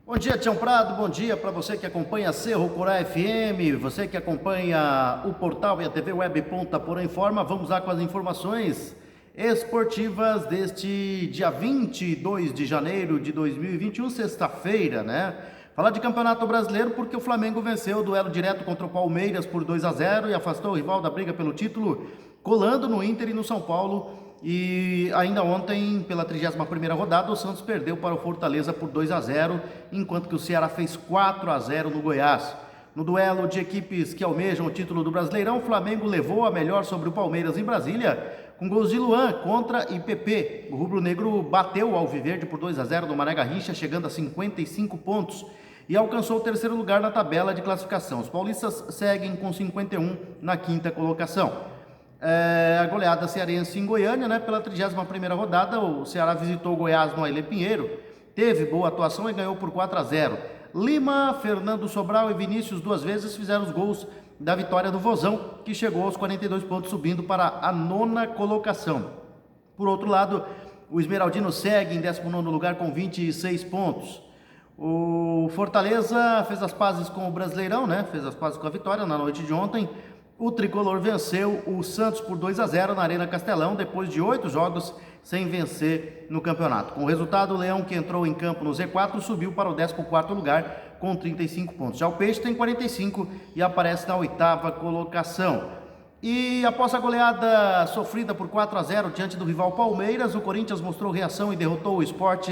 Bom dia, Tião Prado, bom dia para você que acompanha Cerro Corá FM, você que acompanha o portal e a TV Web Ponta Porã Informa. Vamos lá com as informações esportivas deste dia 22 de janeiro de 2021, sexta-feira, né? Falar de Campeonato Brasileiro porque o Flamengo venceu o duelo direto contra o Palmeiras por 2-0 e afastou o rival da briga pelo título, colando no Inter e no São Paulo. E ainda ontem, pela 31ª rodada, o Santos perdeu para o Fortaleza por 2-0, enquanto que o Ceará fez 4-0 no Goiás. No duelo de equipes que almejam o título do Brasileirão, o Flamengo levou a melhor sobre o Palmeiras em Brasília, com gols de Luan contra IPP. O rubro-negro bateu o Alviverde por 2-0 no Mané Garrincha, chegando a 55 pontos e alcançou o terceiro lugar na tabela de classificação. Os paulistas seguem com 51 na quinta colocação. A goleada cearense em Goiânia, né? Pela 31ª rodada, o Ceará visitou o Goiás no Ailê Pinheiro, teve boa atuação e ganhou por 4-0. Lima, Fernando Sobral e Vinícius duas vezes fizeram os gols da vitória do Vozão, que chegou aos 42 pontos, subindo para a 9ª colocação. Por outro lado, o Esmeraldino segue em 19º lugar com 26 pontos. O Fortaleza fez as pazes com o Brasileirão, né? Fez as pazes com a vitória na noite de ontem. O tricolor venceu o Santos por 2-0 na Arena Castelão, depois de 8 jogos sem vencer no campeonato. Com o resultado, o Leão, que entrou em campo no Z4, subiu para o 14º lugar com 35 pontos. Já o Peixe tem 45 e aparece na 8ª colocação. E após a goleada sofrida por 4-0 diante do rival Palmeiras, o Corinthians mostrou reação e derrotou o Sport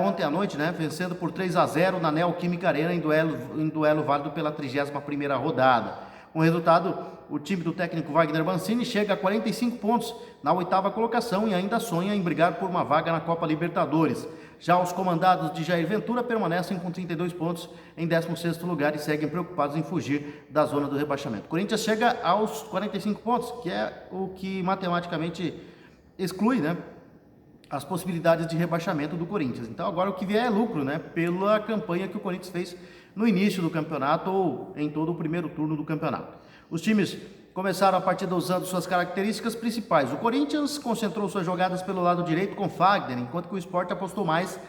ontem à noite, né, vencendo por 3-0 na Neoquímica Arena em duelo válido pela 31ª rodada. Com o resultado, o time do técnico Wagner Mancini chega a 45 pontos na 8ª colocação e ainda sonha em brigar por uma vaga na Copa Libertadores. Já os comandados de Jair Ventura permanecem com 32 pontos em 16º lugar e seguem preocupados em fugir da zona do rebaixamento. O Corinthians chega aos 45 pontos, que é o que matematicamente exclui, né, as possibilidades de rebaixamento do Corinthians. Então agora o que vier é lucro, né, pela campanha que o Corinthians fez no início do campeonato ou em todo o primeiro turno do campeonato. Os times começaram a partida usando suas características principais. O Corinthians concentrou suas jogadas pelo lado direito com Fagner, enquanto que o Sport apostou mais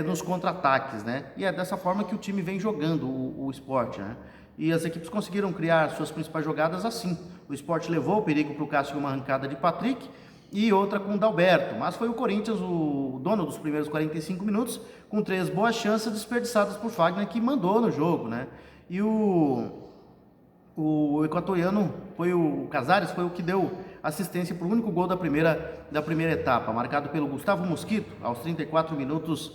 nos contra-ataques, né? E é dessa forma que o time vem jogando o Sport, né? E as equipes conseguiram criar suas principais jogadas assim. O Sport levou o perigo para o Cássio com uma arrancada de Patrick e outra com o Dalberto, mas foi o Corinthians o dono dos primeiros 45 minutos, com 3 boas chances desperdiçadas por Fagner, que mandou no jogo, né? E o equatoriano, o Casares, foi o que deu assistência para o único gol da primeira etapa, marcado pelo Gustavo Mosquito, aos 34 minutos.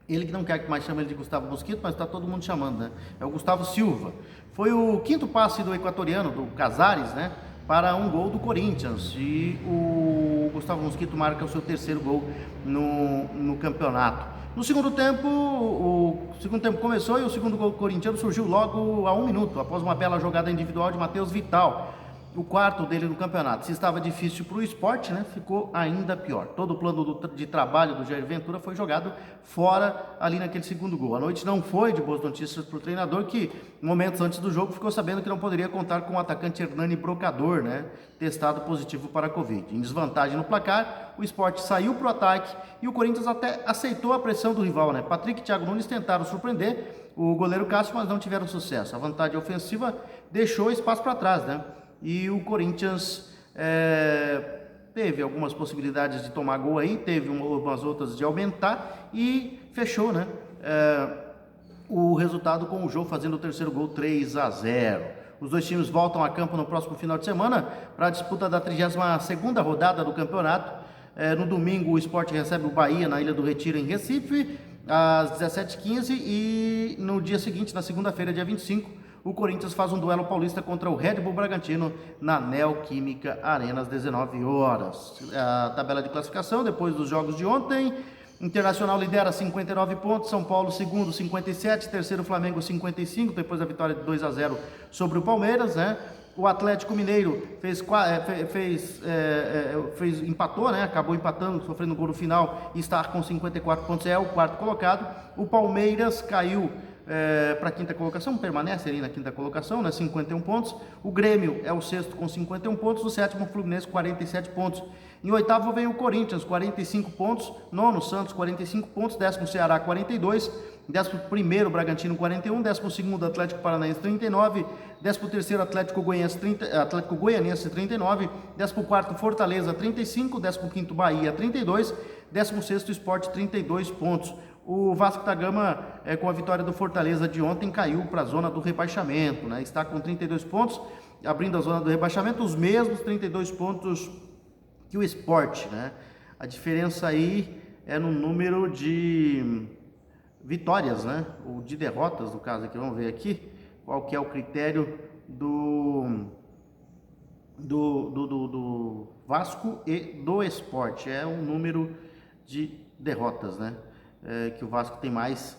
Ele que não quer que mais chame ele de Gustavo Mosquito, mas está todo mundo chamando, né? É o Gustavo Silva. Foi o 5º passe do equatoriano, do Casares, né, para um gol do Corinthians, e o Gustavo Mosquito marca o seu 3º gol no campeonato. No segundo tempo, o segundo tempo começou e o segundo gol do corintiano surgiu logo a 1 minuto, após uma bela jogada individual de Matheus Vital, o 4º dele no campeonato. Se estava difícil para o Sport, né, ficou ainda pior. Todo o plano de trabalho do Jair Ventura foi jogado fora ali naquele segundo gol. A noite não foi de boas notícias para o treinador, que momentos antes do jogo ficou sabendo que não poderia contar com o atacante Hernani Brocador, né, testado positivo para a Covid. Em desvantagem no placar, o Sport saiu para o ataque e o Corinthians até aceitou a pressão do rival, né? Patrick e Thiago Nunes tentaram surpreender o goleiro Cássio, mas não tiveram sucesso. A vantagem ofensiva deixou espaço para trás, né? E o Corinthians teve algumas possibilidades de tomar gol aí, teve umas outras de aumentar e fechou, né, o resultado com o jogo fazendo o 3º gol, 3-0. Os dois times voltam a campo no próximo final de semana para a disputa da 32ª rodada do campeonato. No domingo o Sport recebe o Bahia na Ilha do Retiro, em Recife, às 17h15, e no dia seguinte, na segunda-feira, dia 25, o Corinthians faz um duelo paulista contra o Red Bull Bragantino na Neoquímica Arena às 19 horas. A tabela de classificação depois dos jogos de ontem: Internacional lidera 59 pontos, São Paulo segundo 57, terceiro Flamengo 55, depois da vitória de 2-0 sobre o Palmeiras, né? O Atlético Mineiro empatou, né? Acabou empatando, sofrendo gol no final e está com 54 pontos, é o 4º colocado. O Palmeiras caiu para a 5ª colocação, permanece ali na 5ª colocação, né, 51 pontos. O Grêmio é o 6º com 51 pontos, o 7º Fluminense 47 pontos. Em oitavo vem o Corinthians, 45 pontos. Nono, Santos, 45 pontos. Décimo, Ceará, 42. 11º, Bragantino, 41. 12º, Atlético Paranaense, 39. 13º, Atlético Goianiense, 39. 14º, Fortaleza, 35. 15º, Bahia, 32. 16º, Sport, 32 pontos. O Vasco da Gama, com a vitória do Fortaleza de ontem, caiu para a zona do rebaixamento, né? Está com 32 pontos, abrindo a zona do rebaixamento, os mesmos 32 pontos que o Sport, né? A diferença aí é no número de vitórias, né? Ou de derrotas, no caso aqui. Vamos ver aqui qual que é o critério do Vasco e do Sport. É um número de derrotas, né? Que o Vasco tem mais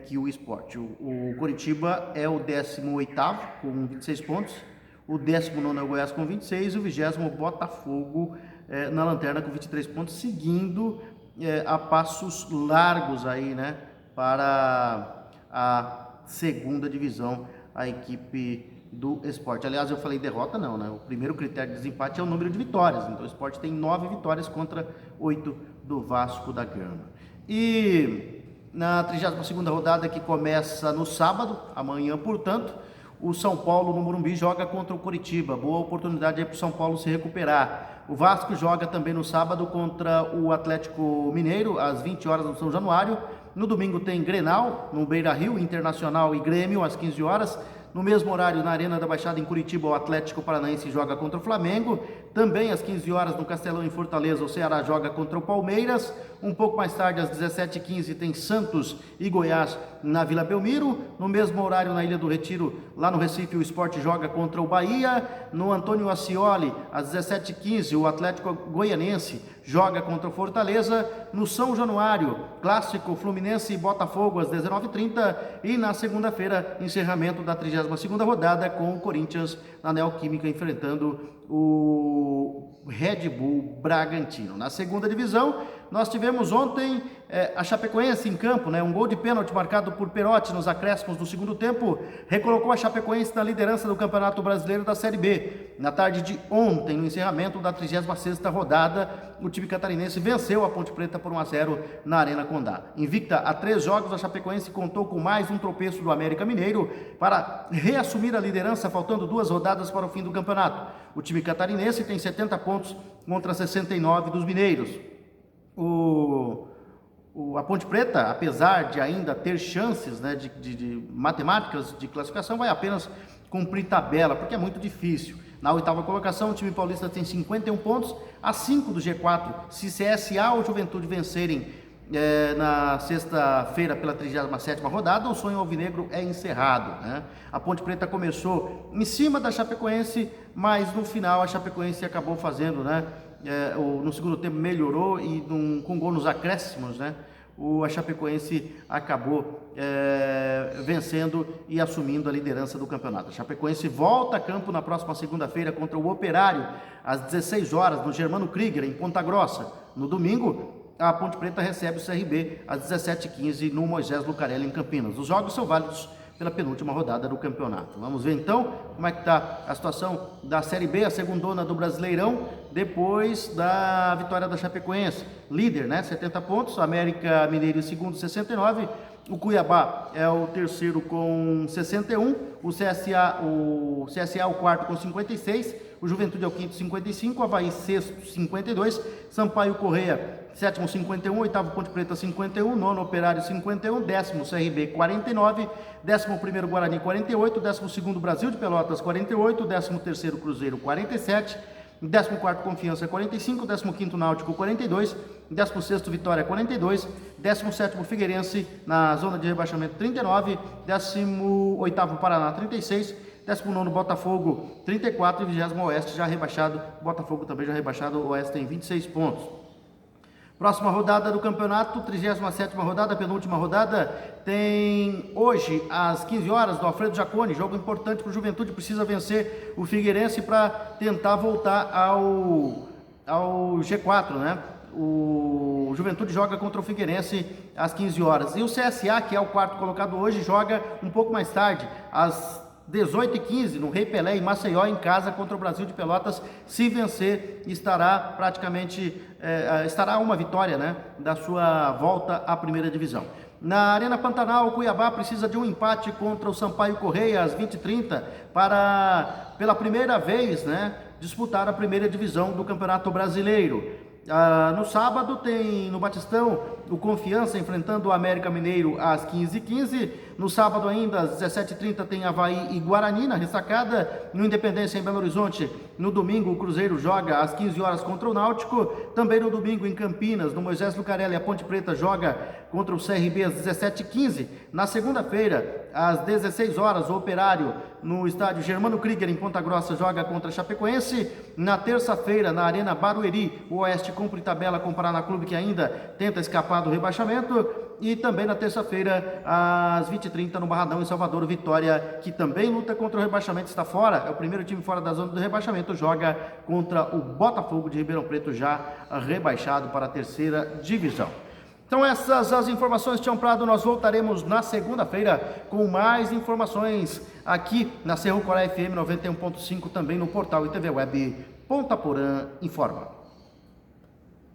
que o Sport. O Coritiba é o 18º com 26 pontos. O 19º é o Goiás com 26 e o 20º Botafogo na lanterna com 23 pontos, seguindo a passos largos aí, né, para a segunda divisão, a equipe do Sport. Aliás, eu falei derrota não, né? O primeiro critério de desempate é o número de vitórias. Então o Sport tem 9 vitórias contra 8 do Vasco da Gama. E na 32ª rodada, que começa no sábado, amanhã, portanto, o São Paulo no Morumbi joga contra o Coritiba. Boa oportunidade aí para o São Paulo se recuperar. O Vasco joga também no sábado contra o Atlético Mineiro, às 20 horas no São Januário. No domingo tem Grenal, no Beira-Rio, Internacional e Grêmio, às 15 horas. No mesmo horário, na Arena da Baixada, em Curitiba, o Atlético Paranaense joga contra o Flamengo. Também às 15 horas, no Castelão, em Fortaleza, o Ceará joga contra o Palmeiras. Um pouco mais tarde, às 17h15, tem Santos e Goiás na Vila Belmiro. No mesmo horário, na Ilha do Retiro, lá no Recife, o Sport joga contra o Bahia. No Antônio Ascioli, às 17h15, o Atlético Goianiense joga contra o Fortaleza. No São Januário, clássico Fluminense e Botafogo, às 19h30. E na segunda-feira, encerramento da 32ª rodada, com o Corinthians na Neoquímica enfrentando o Red Bull Bragantino. Na segunda divisão, nós tivemos ontem a Chapecoense em campo, né? Um gol de pênalti marcado por Perotti nos acréscimos do segundo tempo recolocou a Chapecoense na liderança do Campeonato Brasileiro da Série B. Na tarde de ontem, no encerramento da 36ª rodada, o time catarinense venceu a Ponte Preta por 1-0 na Arena Condá. Invicta a 3 jogos, a Chapecoense contou com mais um tropeço do América Mineiro para reassumir a liderança, faltando 2 rodadas para o fim do campeonato. O time catarinense tem 70 pontos contra 69 dos mineiros. A Ponte Preta, apesar de ainda ter chances, né, de matemáticas de classificação, vai apenas cumprir tabela, porque é muito difícil. Na 8ª colocação, o time paulista tem 51 pontos, a 5 do G4. Se CSA ou Juventude vencerem na sexta-feira pela 37ª rodada, o sonho alvinegro é encerrado, né? A Ponte Preta começou em cima da Chapecoense, mas no final a Chapecoense acabou fazendo, né? No segundo tempo melhorou e com gol nos acréscimos, né? A Chapecoense acabou vencendo e assumindo a liderança do campeonato. A Chapecoense volta a campo na próxima segunda-feira contra o Operário, às 16 horas, no Germano Krieger, em Ponta Grossa. No domingo, a Ponte Preta recebe o CRB às 17h15 no Moisés Lucarelli, em Campinas. Os jogos são válidos pela penúltima rodada do campeonato. Vamos ver então como é que está a situação da Série B, a segundona do Brasileirão, depois da vitória da Chapecoense. Líder, né? 70 pontos, América Mineiro em segundo, 69. O Cuiabá é o terceiro com 61, o CSA é o quarto com 56, o Juventude é o quinto 55, o Avaí sexto 52, Sampaio Correia sétimo 51, oitavo Ponte Preta 51, nono Operário 51, décimo CRB 49, 11º Guarani 48, 12º Brasil de Pelotas 48, 13º Cruzeiro 47, 14º Confiança 45, 15º Náutico 42, 16º Vitória 42, 17º Figueirense na zona de rebaixamento 39, 18º Paraná 36, 19º Botafogo 34 e 20º Oeste já rebaixado, Botafogo também já rebaixado, o Oeste tem 26 pontos. Próxima rodada do campeonato, 37ª rodada, penúltima rodada, tem hoje às 15 horas do Alfredo Jaconi, jogo importante para o Juventude, precisa vencer o Figueirense para tentar voltar ao G4, né? O Juventude joga contra o Figueirense às 15 horas. E o CSA, que é o quarto colocado hoje, joga um pouco mais tarde, às 18h15, no Rei Pelé, em Maceió, em casa contra o Brasil de Pelotas. Se vencer, estará praticamente, estará uma vitória, né, da sua volta à primeira divisão. Na Arena Pantanal, o Cuiabá precisa de um empate contra o Sampaio Corrêa às 20h30 para, pela primeira vez, né, disputar a primeira divisão do Campeonato Brasileiro. No sábado tem no Batistão o Confiança enfrentando o América Mineiro às 15h15. No sábado ainda às 17h30 tem Avaí e Guarani na ressacada. No Independência em Belo Horizonte, no domingo o Cruzeiro joga às 15 horas contra o Náutico. Também no domingo em Campinas, no Moisés Lucarelli, a Ponte Preta joga contra o CRB às 17h15. Na segunda-feira, às 16 horas, o Operário no estádio Germano Krieger em Ponta Grossa joga contra a Chapecoense. Na terça-feira, na Arena Barueri, o Oeste cumpre tabela com o Paraná Clube, que ainda tenta escapar do rebaixamento. E também na terça-feira, às 20h30, no Barradão, em Salvador, o Vitória, que também luta contra o rebaixamento, está fora, é o primeiro time fora da zona do rebaixamento, joga contra o Botafogo de Ribeirão Preto, já rebaixado para a terceira divisão. Então essas as informações, Tião Prado. Nós voltaremos na segunda-feira com mais informações aqui na Cerro Corá FM 91.5, também no portal e TV Web Ponta Porã Informa.